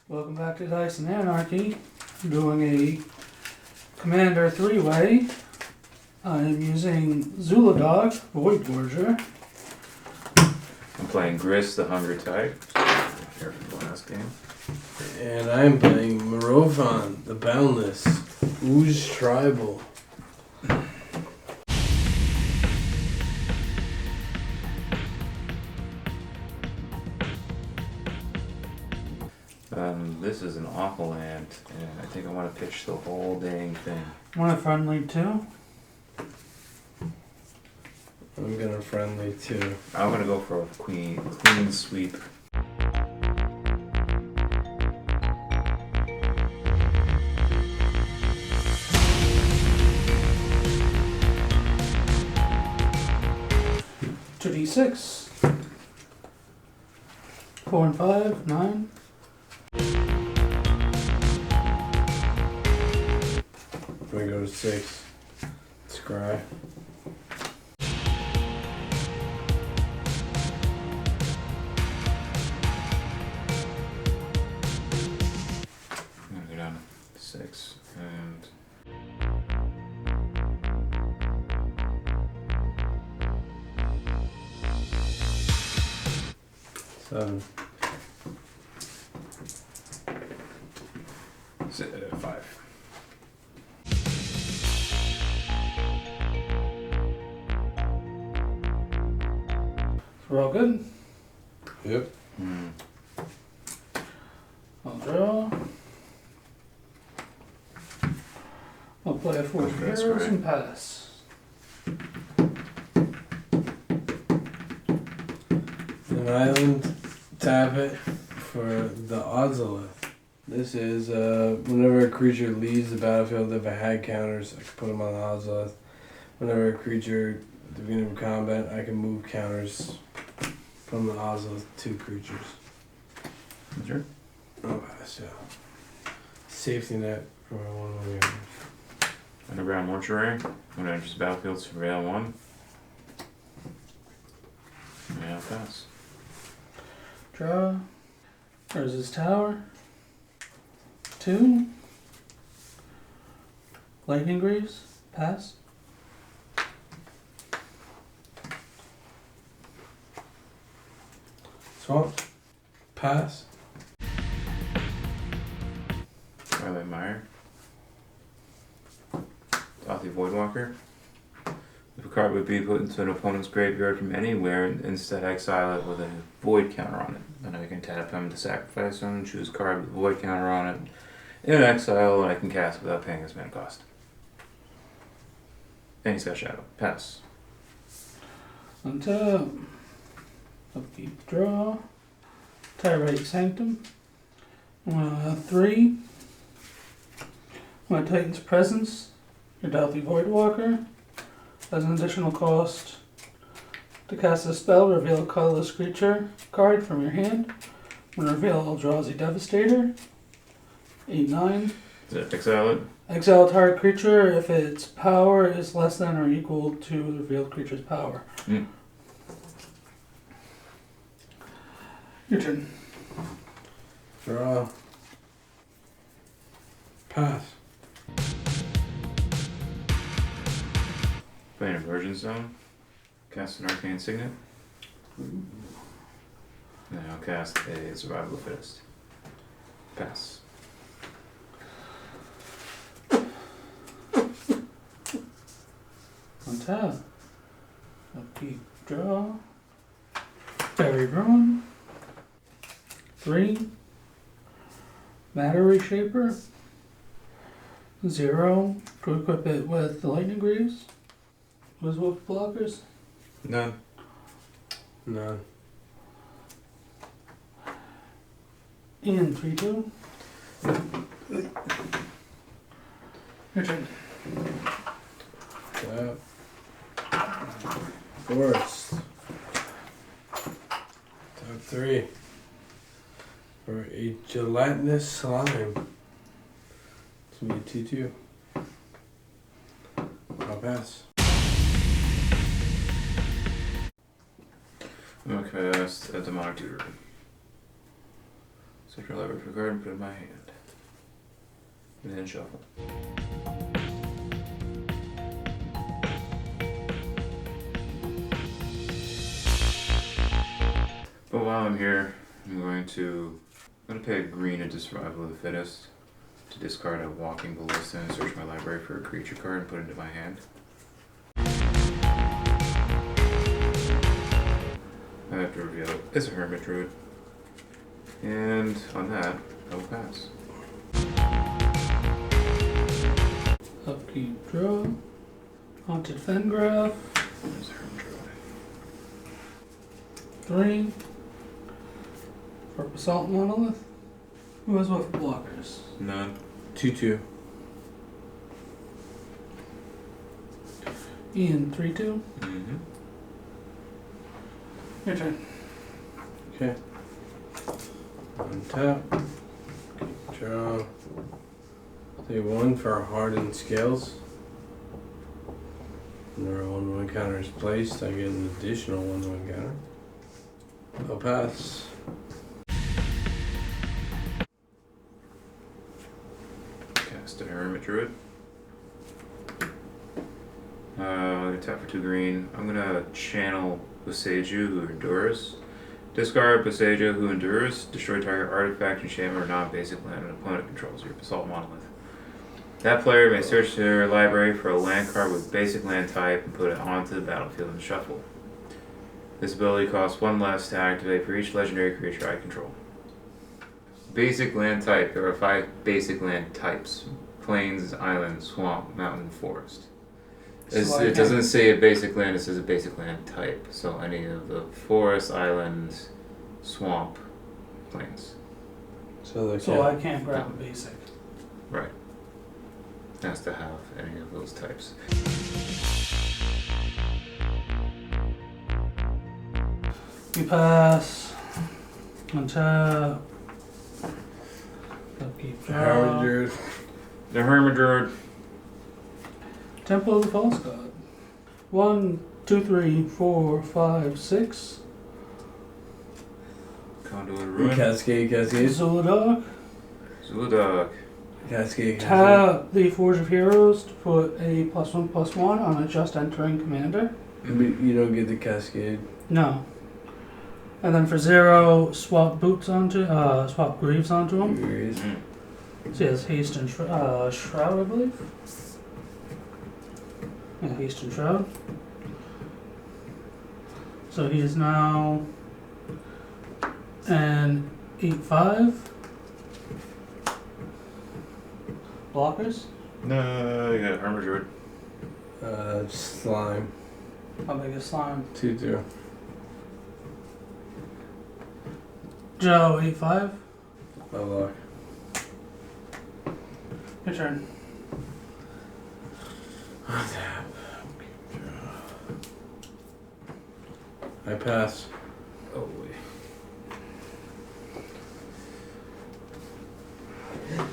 Welcome back to Dice and Anarchy. I'm doing a Commander 3-way. I'm using Zhulodok, Void Gorger. I'm playing Grist, the Hunger type. Here from the last game. And I'm playing Morophon, the Boundless, Ooze Tribal. This is an awful land, and I think I want to pitch the whole dang thing. Want a friendly too? I'm gonna friendly too. I'm gonna go for a clean sweep. Two D6. 4 and 5, 9. I'm gonna go to 6. Scry. I'm gonna go down to 6 and. Seven. 5. We're all good? Yep. I'll draw. I'll play a Forge of That's Heroes right. and pass. An island, tap it for the Ozolith. This is whenever a creature leaves the battlefield, if it had counters, I can put them on the Ozolith. Whenever a creature at the beginning of combat, I can move counters from the Ozolith to creatures. Sure. Oh, pass, yeah. Safety net for my 1/1. Underground Mortuary. When it enters the battlefield, surveil 1. Yeah, I'll pass. Draw. There's his tower. 2. Lightning Greaves. Pass. Swamp. Pass. Twilight Mire. Dothy Voidwalker. If a card would be put into an opponent's graveyard from anywhere, instead exile it with a void counter on it. Then I can tap him to sacrifice him, choose a card with a void counter on it. In exile, and I can cast without paying his mana cost. And he's got Shadow. Pass. Untap. Upkeep. Draw. Tyrate Sanctum. 3. My Titan's Presence. Your Doughty Voidwalker. As an additional cost to cast a spell, reveal a colorless creature card from your hand. When revealed, I'll draw as a Devastator. 8, 9. Is it exile it? Exile a target creature if its power is less than or equal to the revealed creature's power. Your turn. Draw. Pass. Playing Inversion Zone. Cast an Arcane Signet. And then I'll cast a Survival of the Fittest. Pass. Untap. Upkeep. Draw. Fairy Ruin. 3. Matter Reshaper. 0. To equip it with the Lightning Greaves. Was wolf blockers? None. None. And 3/2. Your turn. Tap. Force. Tap 3. For a gelatinous slime. It's gonna be 2/2. I'll pass. I'm gonna cast a Demonic Tutor. Search my library for a card and put it in my hand. And then shuffle. But while I'm here, I'm going to pay a green into Survival of the Fittest to discard a Walking Ballista and search my library for a creature card and put it into my hand. I have to reveal it. It's a Hermit Druid. And on that, I will pass. Upkeep, draw. Haunted Fengraph. There's a Hermit Druid. 3. For Basalt Monolith. Who has what for blockers? None. 2/2. Ian, 3/2. Mm-hmm. Your turn. Okay. Untap. Draw. Say 1 for Hardened Scales. Whenever a 1/1 counter is placed, I get an additional 1/1 counter. I'll pass. Cast a Hermit Druid. I'm gonna tap for 2 green. I'm gonna channel Boseiju, who endures. Discard Boseiju, who endures. Destroy target artifact, enchantment, or non-basic land an opponent controls your Basalt Monolith. That player may search their library for a land card with basic land type and put it onto the battlefield and shuffle. This ability costs 1 less to activate for each legendary creature I control. Basic land type. There are 5 basic land types: plains, island, swamp, mountain, forest. It doesn't say a basic land, it says a basic land type. So any of the forest, island, swamp, plains. So I can't grab a basic. Right. Has to have any of those types. We pass. Untap. Upkeep, draw. Howard Druid. The Hermit Druid. Temple of the False God. 1, 2, 3, 4, 5, 6. Conduit of Ruin. Cascade. Zhulodok. Zhulodok. Cascade. Tap the Forge of Heroes to put a +1/+1 on a just entering commander. You don't get the Cascade. No. And then for 0, swap swap Greaves onto him. Agrees. So he has Haste and Shroud, I believe. Yeah, Haste and Shroud. So he is now an 8/5. Blockers. No, you got a Hermit Druid. Slime. How big is Slime? 2/2. Joe, 8/5. My luck. Your turn. I pass. Oh, wait.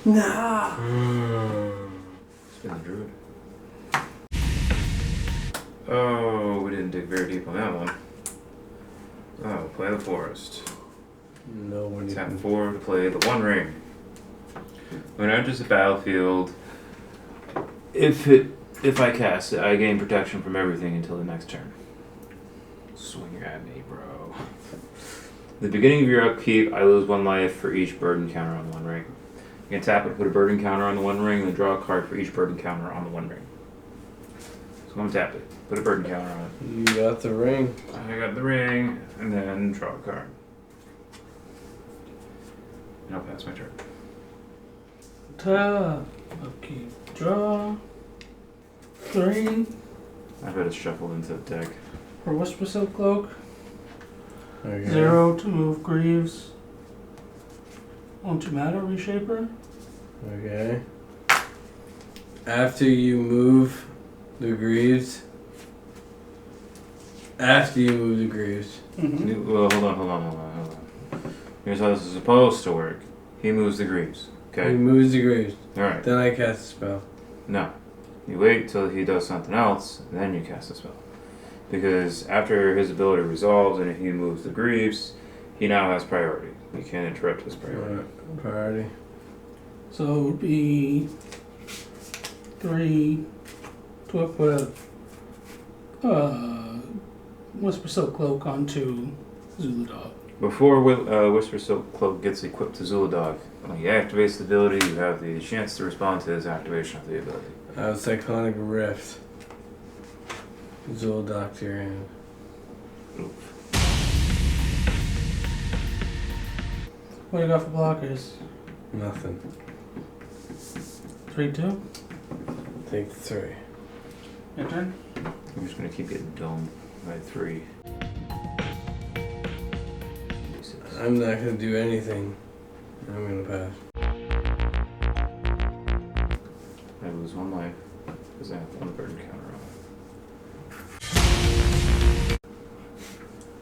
Nah. Spin the Druid. Oh, we didn't dig very deep on that one. Oh, play the Forest. No one Tap even. 4 to play the One Ring. When it enters the battlefield, if I cast it, I gain protection from everything until the next turn. Swing at me, bro. At the beginning of your upkeep, I lose 1 life for each burden counter on the One Ring. You can tap it, put a burden counter on the One Ring, and then draw a card for each burden counter on the One Ring. So I'm gonna tap it, put a burden counter on it. You got the ring. I got the ring, and then draw a card. And I'll pass my turn. Tap. Upkeep, draw. 3. I bet it's shuffled into the deck. For Whisper Silk Cloak. Okay. 0 to move Greaves onto Matter Reshaper. Okay. After you move the Greaves. Mm-hmm. Well, hold on. Here's how this is supposed to work. He moves the Greaves. He Okay? moves the Greaves. Alright. Then I cast a spell. No. You wait till he does something else, and then you cast a spell. Because after his ability resolves and he moves the Greaves, He now has priority. You can't interrupt his priority. Priority. So it would be 3 to put Whisper Silk Cloak onto Zhulodok. Before Whisper Silk Cloak gets equipped to Zhulodok, when he activates the ability, you have the chance to respond to his activation of the ability. Cyclonic Rift. Zhulodok to your hand. What do you got for blockers? Nothing. 3-2. Take 3. Your turn. I'm just gonna keep getting domed by 3. I'm not gonna do anything. I'm gonna pass. I lose 1 life because I have 1 burden counter on.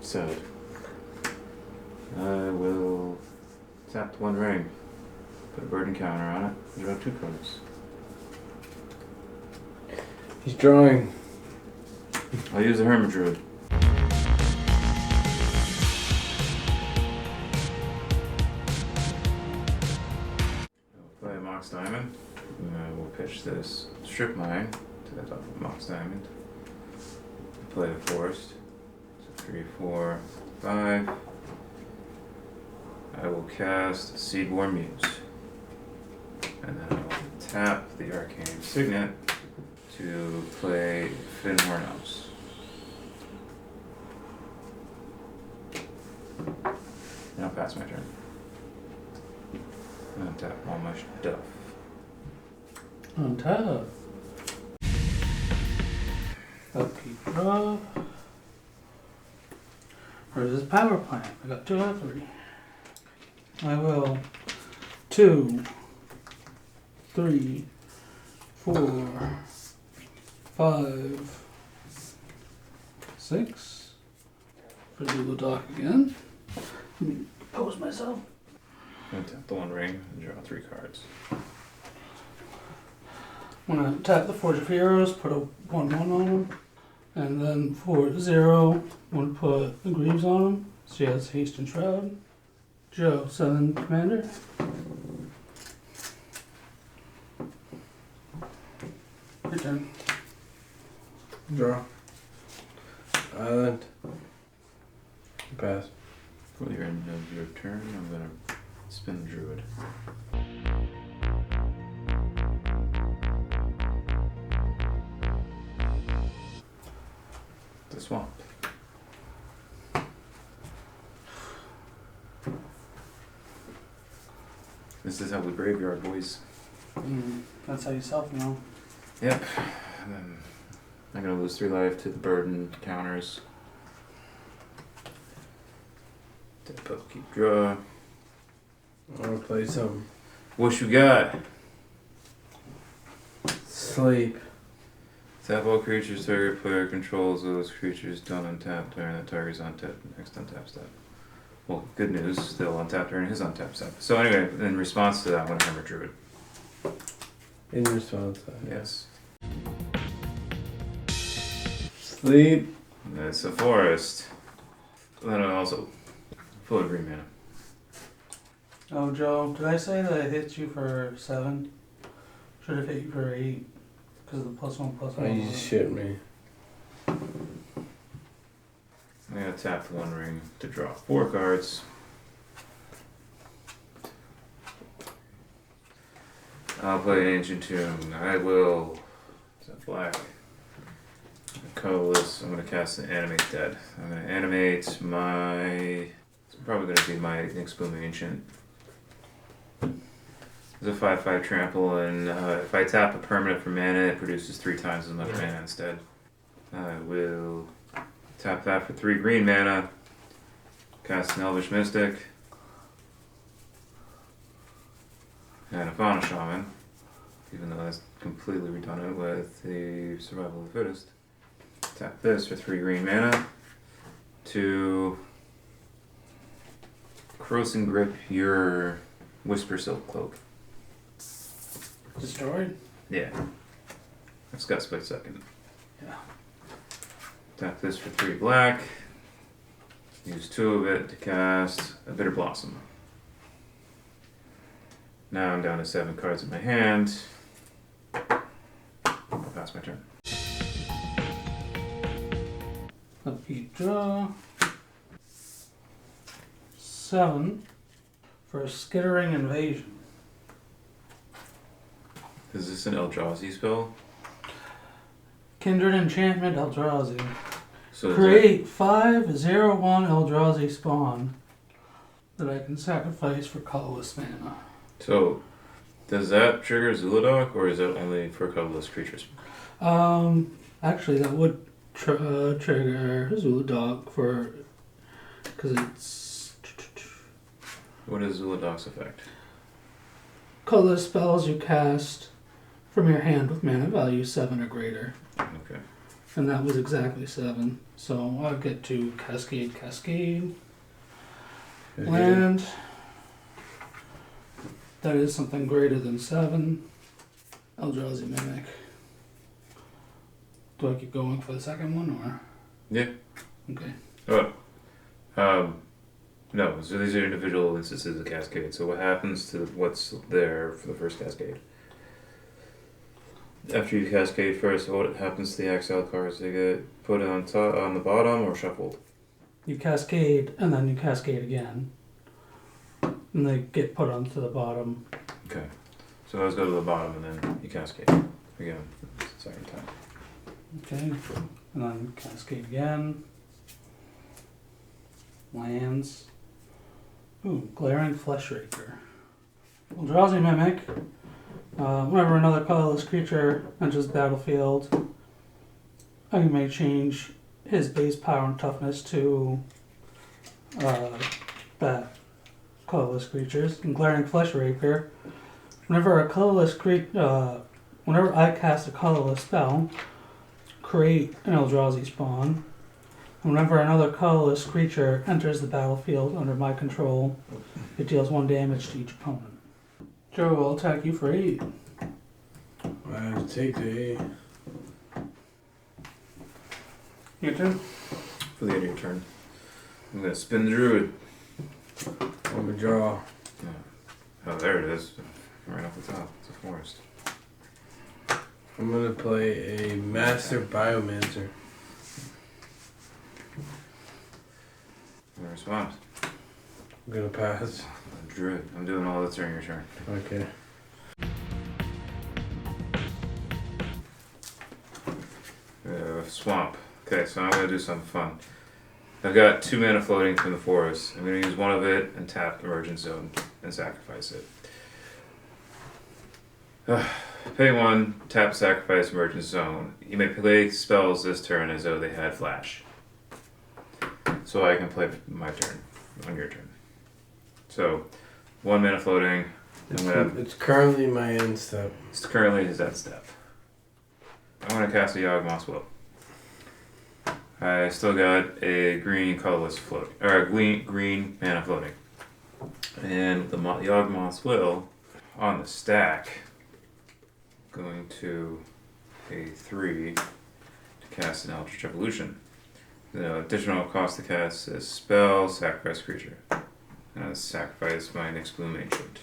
Sad. I will tap 1 ring, put a burden counter on it, and draw 2 cards. He's drawing. I'll use the Hermit Druid. I'll play a Mox Diamond. And I will pitch this Strip Mine to the top of Mox Diamond. Play a Forest. So 3, 4, 5. I will cast Seedborn Muse. And then I will tap the Arcane Signet to play Finhorn Elves. And I'll pass my turn. And I'll tap all my stuff. On top. Upkeep draw. Where's his power plant? I got 2 out of 3. I will 2, 3, 4, 5, 6 for Zhulodok again. Let me pose myself. I'm gonna tap the 1 ring and draw 3 cards. I'm gonna tap the Forge of Heroes, put a 1/1 on him, and then for 0, I'm gonna put the Greaves on him. She has Haste and Shroud. Joe, Southern Commander. Your turn. Draw. Island. Pass. For your end of your turn, I'm gonna spin the Druid. The swamp. This is how we graveyard, boys. That's how you self know. Yep. And then I'm gonna lose 3 life to the burden counters. Tap up, keep draw. I wanna play some What you got? sleep. Tap all creatures target player controls those creatures don't untap during the target's untap next untap step. Well, good news, they'll untap during his untap step. So anyway, in response to that, I'm gonna Hammer Druid. In response. Yes. Sleep. It's a forest. Then I also full of green mana. Oh, Joe, did I say that I hit you for 7? Should have hit you for 8 because of the +1/+1. Oh, you just shit me. I'm gonna tap the 1 ring to draw 4 cards. I'll play an Ancient Tomb. I will. Is that black? Colorless. I'm gonna cast an Animate Dead. I'm gonna animate my. It's probably gonna be my Inexplume Ancient. It's a 5/5 trample, and if I tap a permanent for mana, it produces 3 times as much mana instead. I will tap that for 3 green mana. Cast an Elvish Mystic. And a Fauna Shaman. Even though that's completely redundant with the Survival of the Fittest. Tap this for 3 green mana. To Corrosive Grip your Whisper Silk Cloak. Destroyed? Yeah. It's got split second. Yeah. Tap this for 3 black. Use 2 of it to cast a Bitter Blossom. Now I'm down to 7 cards in my hand. I'll pass my turn. Upkeep draw. 7 for a Skittering Invasion. Is this an Eldrazi spell? Kindred Enchantment Eldrazi. So Create 5/0/1 Eldrazi spawn that I can sacrifice for colorless mana. So, does that trigger Zhulodok, or is it only for colorless creatures? Actually, that would trigger Zhulodok for, because it's What is Zhulodok's effect? colorless spells you cast from your hand with mana value 7 or greater. Okay. And that was exactly 7. So I'll get to Cascade. Land. That is something greater than 7. Eldrazi Mimic. Do I keep going for the second one, or? Yeah. Okay. No, so these are individual instances of Cascade. So what happens to what's there for the first Cascade? After you Cascade first, what happens to the exiled cards? They get put on on the bottom or shuffled? You Cascade, and then you Cascade again. And they get put onto the bottom. Okay. So those go to the bottom, and then you Cascade again. Second time. Okay. And then Cascade again. Lands. Ooh, Glaring Fleshraker. Eldrazi Mimic. Whenever another colorless creature enters the battlefield, I may change his base power and toughness to that colorless creatures. And Glaring Fleshraker. Whenever I cast a colorless spell, create an Eldrazi spawn. Whenever another colorless creature enters the battlefield under my control, it deals 1 damage to each opponent. Joe will attack you for 8. I have to take the 8. Your turn. For the end of your turn, I'm gonna spin the Druid. Overdraw. Oh, there it is. Right off the top. It's a forest. I'm gonna play a Master Biomancer. No response. I'm gonna pass. Druid. I'm doing all that's during your turn. Okay. Swamp. Okay, so I'm gonna do something fun. I've got 2 mana floating from the forest. I'm gonna use 1 of it and tap Emergent Zone and sacrifice it. Pay 1, tap sacrifice Emergent Zone. You may play spells this turn as though they had flash. So I can play my turn on your turn. So 1 mana floating. It's currently my end step. It's currently his end step. I'm gonna cast a Yawgmoth's Will. I still got a green colorless floating, or a green mana floating. And the Yawgmoth's Will on the stack, going to pay 3 to cast an Eldritch Evolution. The additional cost to cast is spell, sacrifice creature. And I sacrifice my next Bloom Ancient.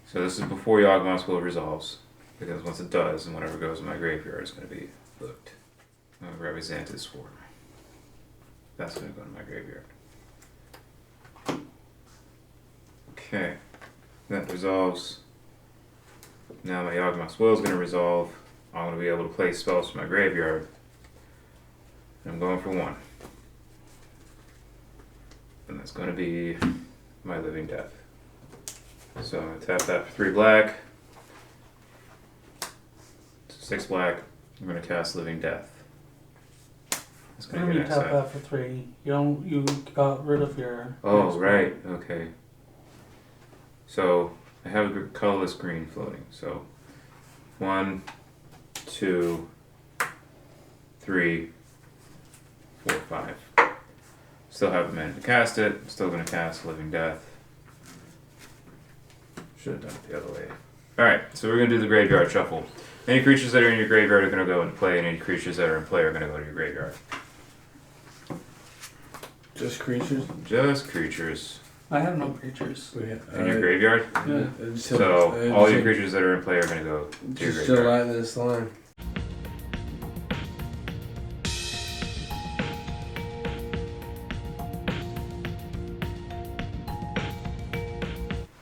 So this is before Yawgmoth's Will resolves, because once it does, and whatever goes in my graveyard is going to be looked. I'm going to grab a Xanthid Swarm. That's going to go in my graveyard. Okay, that resolves. Now my Yawgmoth's Will is going to resolve. I'm going to be able to play spells from my graveyard. And I'm going for 1. And that's going to be my Living Death. So I'm going to tap that for 3 black. 6 black. I'm going to cast Living Death. It's going to You get tap exiled. that for 3. You got rid of your. Oh, right. Okay. So I have a colorless green floating. So 1, 2, 3, 4, 5. Still haven't managed to cast it. I'm still going to cast Living Death. Should have done it the other way. Alright, so we're going to do the graveyard shuffle. Any creatures that are in your graveyard are going to go into play, and any creatures that are in play are going to go to your graveyard. Just creatures? Just creatures. I have no creatures. In your graveyard? Yeah. So all your creatures that are in play are going to go to your Just graveyard. gelatinous slime.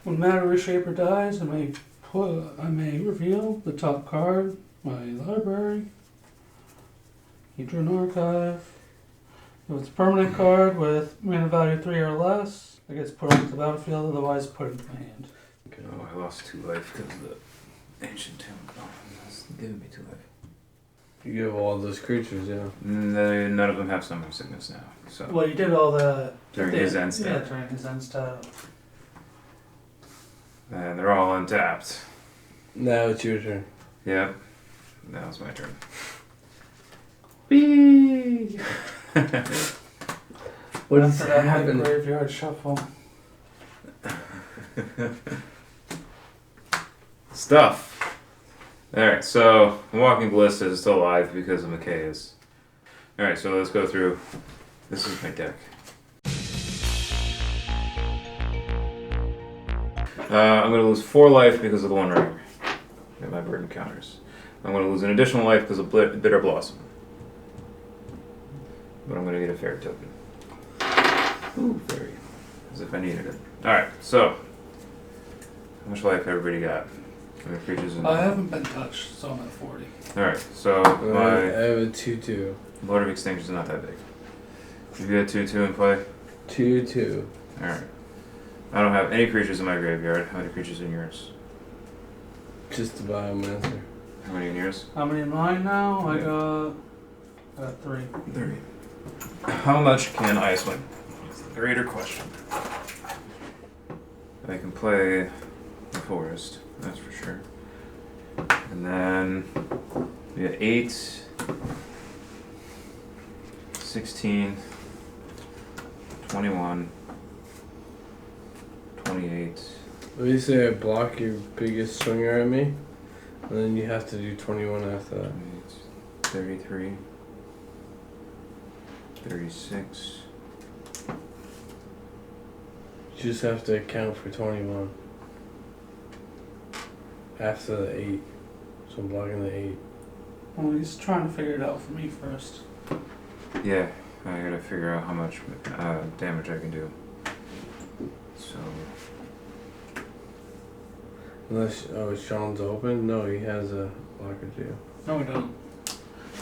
When Matter Reshaper dies, I may reveal the top card, my library. You drew an archive. If it's a permanent card with mana value 3 or less, it gets put onto the battlefield, otherwise put into my hand. Oh, I lost 2 life because of the ancient tomb. Oh, that's giving me 2 life. You give all those creatures, yeah. None of them have summoning sickness now. So Well, you did all that during his end step. Yeah, during his end step. And they're all untapped. Now it's your turn. Yep. Now it's my turn. Whee! What is After that, my happening? graveyard shuffle. Stuff. Alright, so Walking Ballista is still alive because of Micaiah's. Alright, so let's go through. This is my deck. I'm going to lose 4 life because of the One Ringer and my burden counters. I'm going to lose an additional life because of Bitter Blossom. But I'm going to get a fairy token. Ooh, fairy. As if I needed it. Alright, so. How much life everybody got? How many creatures in I haven't been touched, so I'm at 40. Alright, so I my have a 2/2. Lord of Extinction is not that big. You got 2/2 in play? 2/2. Alright. I don't have any creatures in my graveyard. How many creatures in yours? Just a biomancer. How many in yours? How many in mine now? I Yeah. got 3. 3. How much can I swing? That's the greater question. I can play the forest, that's for sure. And then we got 8, 16, 21, 28. Let me say I block your biggest swinger at me, and then you have to do 21 after that. 33, 36. You just have to account for 21. After the 8. So I'm blocking the 8. Well, he's trying to figure it out for me first. Yeah, I gotta figure out how much damage I can do. So, Unless, Sean's open? No, he has a blocker too. No, we don't.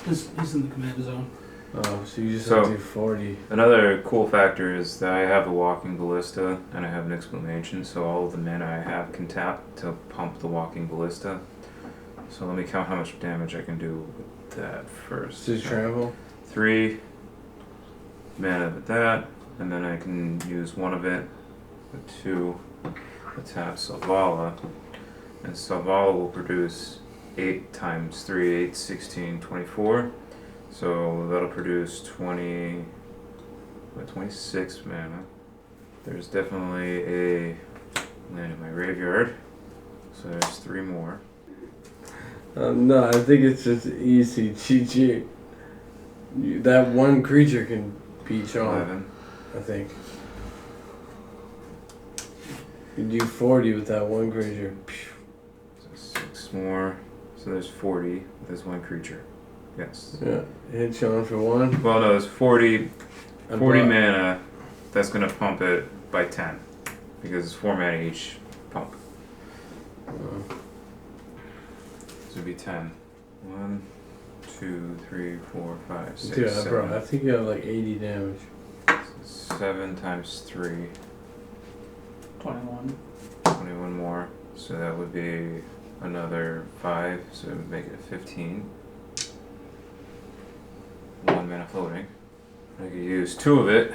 He's in the command zone. Oh, so you just So- have to do 40. another cool factor is that I have a Walking Ballista and I have an Exclamation, so all of the mana I have can tap to pump the Walking Ballista. So let me count how much damage I can do with that first. Just trample? 3 mana with that, and then I can use 1 of it to tap Selvala. And Selvala will produce 8 times 3, 8, 16, 24. So that'll produce 26 mana. There's definitely a land in my graveyard. So there's 3 more. No, I think it's just easy. Cheat sheet. That one creature can beat Sean, 11. I think. You do 40 with that one creature. So 6 more. So there's 40 with this one creature. Yes. Yeah, hit Sean for 1. Well, no, it's 40 And 40 block. mana. That's going to pump it by 10. Because it's 4 mana each pump. Oh. So it'd be 10. 1, 2, 3, 4, 5, 6, Dude, 7. bro, I think you have like 80 damage. 7 times 3. 21. 21 more. So that would be another 5. So it would make it 15. 1 mana floating. I could use 2 of it.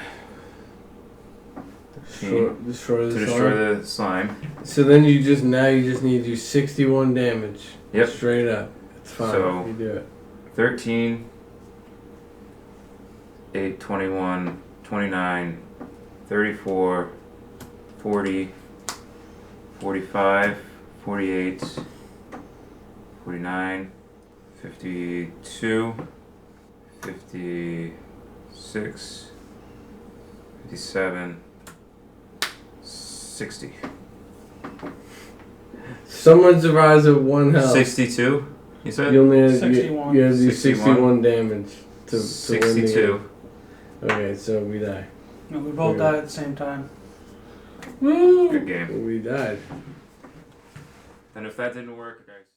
13. Destroy To the destroy the slime. So then you just need to do 61 damage. Yep. Straight up. It's fine. So- you do it. 13, 8, 21, 29, 34, 40, 45, 48, 49, 52, 56, 57, 60. Someone survives with 1 health. 62, you said? You only have 61. You have to do 61. 61 damage to win the 62. game. Okay, so we die. No, we both Okay. died at the same time. Good game. We died. And if that didn't work, guys.